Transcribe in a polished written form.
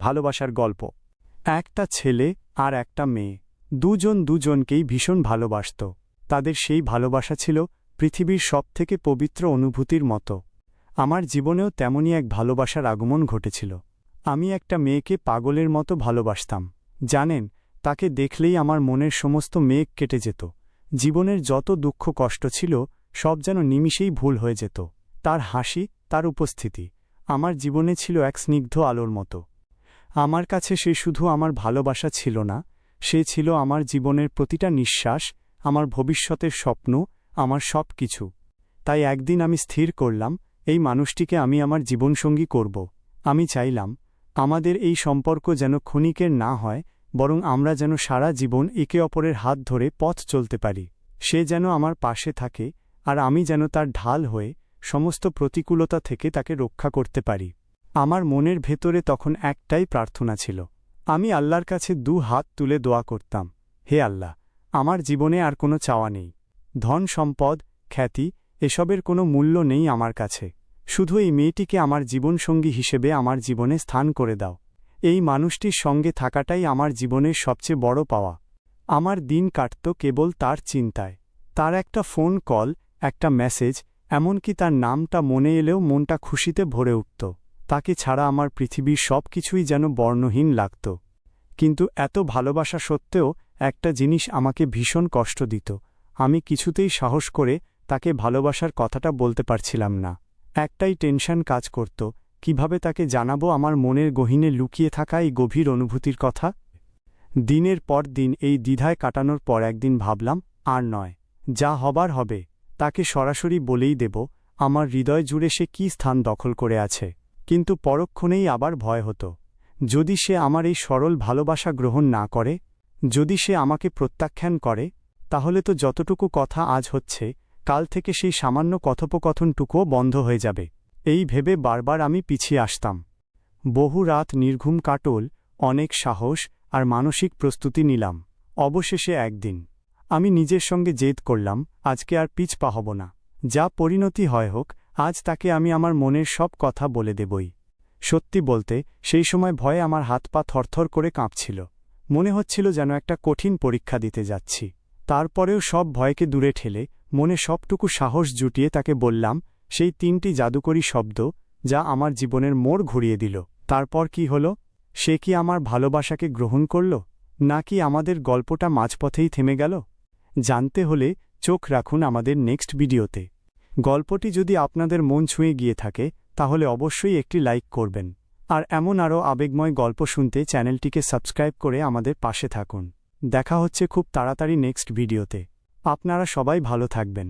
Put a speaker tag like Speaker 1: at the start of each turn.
Speaker 1: ভালোবাসার গল্প। একটা ছেলে আর একটা মেয়ে, দুজন দুজনকেই ভীষণ ভালোবাসত। তাদের সেই ভালোবাসা ছিল পৃথিবীর সবথেকে পবিত্র অনুভূতির মতো। আমার জীবনেও তেমনই এক ভালোবাসার আগমন ঘটেছিল। আমি একটা মেয়েকে পাগলের মতো ভালোবাসতাম। জানেন, তাকে দেখলেই আমার মনের সমস্ত মেঘ কেটে যেত। জীবনের যত দুঃখ কষ্ট ছিল সব যেন নিমিষেই ভুল হয়ে যেত। তার হাসি, তার উপস্থিতি আমার জীবনে ছিল এক স্নিগ্ধ আলোর মতো। আমার কাছে সে শুধু আমার ভালোবাসা ছিল না, সে ছিল আমার জীবনের প্রতিটা নিঃশ্বাস, আমার ভবিষ্যতের স্বপ্ন, আমার সব কিছু। তাই একদিন আমি স্থির করলাম, এই মানুষটিকে আমি আমার জীবনসঙ্গী করব। আমি চাইলাম আমাদের এই সম্পর্ক যেন ক্ষণিকের না হয়, বরং আমরা যেন সারা জীবন একে অপরের হাত ধরে পথ চলতে পারি। সে যেন আমার পাশে থাকে, আর আমি যেন তার ঢাল হয়ে সমস্ত প্রতিকূলতা থেকে তাকে রক্ষা করতে পারি। আমার মনের ভেতরে তখন একটাই প্রার্থনা ছিল। আমি আল্লাহর কাছে 2 হাত তুলে দোয়া করতাম, হে আল্লাহ, আমার জীবনে আর কোনো চাওয়া নেই। ধন সম্পদ, খ্যাতি, এসবের কোনো মূল্য নেই আমার কাছে। শুধু এই মেয়েটিকে আমার জীবনসঙ্গী হিসেবে আমার জীবনে স্থান করে দাও। এই মানুষটির সঙ্গে থাকাটাই আমার জীবনের সবচেয়ে বড় পাওয়া। আমার দিন কাটত কেবল তার চিন্তায়। তার একটা ফোন কল, একটা মেসেজ, এমনকি তার নামটা মনে এলেও মনটা খুশিতে ভরে উঠত। তাকে ছাড়া আমার পৃথিবীর সব কিছুই যেন বর্ণহীন লাগত। কিন্তু এত ভালোবাসা সত্ত্বেও একটা জিনিস আমাকে ভীষণ কষ্ট দিত। আমি কিছুতেই সাহস করে তাকে ভালোবাসার কথাটা বলতে পারছিলাম না। একটাই টেনশন কাজ করত, কিভাবে তাকে জানাবো আমার মনের গহীনে লুকিয়ে থাকা এই গভীর অনুভূতির কথা। দিনের পর দিন এই দ্বিধায় কাটানোর পর একদিন ভাবলাম, আর নয়, যা হবার হবে। তাকে সরাসরি বলেই দেব আমার হৃদয় জুড়ে সে কী স্থান দখল করে আছে। কিন্তু পরক্ষণেই আবার ভয় হতো, যদি সে আমার এই সরল ভালোবাসা গ্রহণ না করে, যদি সে আমাকে প্রত্যাখ্যান করে, তাহলে তো যতটুকু কথা আজ হচ্ছে, কাল থেকে সেই সামান্য কথোপকথনটুকুও বন্ধ হয়ে যাবে। এই ভেবে বারবার আমি পিছিয়ে আসতাম। বহু রাত নির্ঘুম কাটল, অনেক সাহস আর মানসিক প্রস্তুতি নিলাম। অবশেষে একদিন আমি নিজের সঙ্গে জেদ করলাম, আজকে আর পিছপা হব না। যা পরিণতি হয় হোক, আজ তাকে আমি আমার মনের সব কথা বলে দেবই। সত্যি বলতে, সেই সময় ভয়ে আমার হাত পা থরথর করে কাঁপছিল। মনে হচ্ছিল যেন একটা কঠিন পরীক্ষা দিতে যাচ্ছি। তারপরেও সব ভয়কে দূরে ঠেলে মনে সবটুকু সাহস জুটিয়ে তাকে বললাম সেই 3টি জাদুকরী শব্দ, যা আমার জীবনের মোড় ঘুরিয়ে দিল। তারপর কি হলো? সে কি আমার ভালোবাসাকে গ্রহণ করল, নাকি আমাদের গল্পটা মাঝপথেই থেমে গেল? জানতে হলে চোখ রাখুন আমাদের নেক্সট ভিডিওতে। গল্পটি যদি আপনাদের মন ছুঁয়ে গিয়ে থাকে, তাহলে অবশ্যই একটি লাইক করবেন। আর এমন আরও আবেগময় গল্প শুনতে চ্যানেলটিকে সাবস্ক্রাইব করে আমাদের পাশে থাকুন। দেখা হচ্ছে খুব তাড়াতাড়ি নেক্সট ভিডিওতে। আপনারা সবাই ভালো থাকবেন।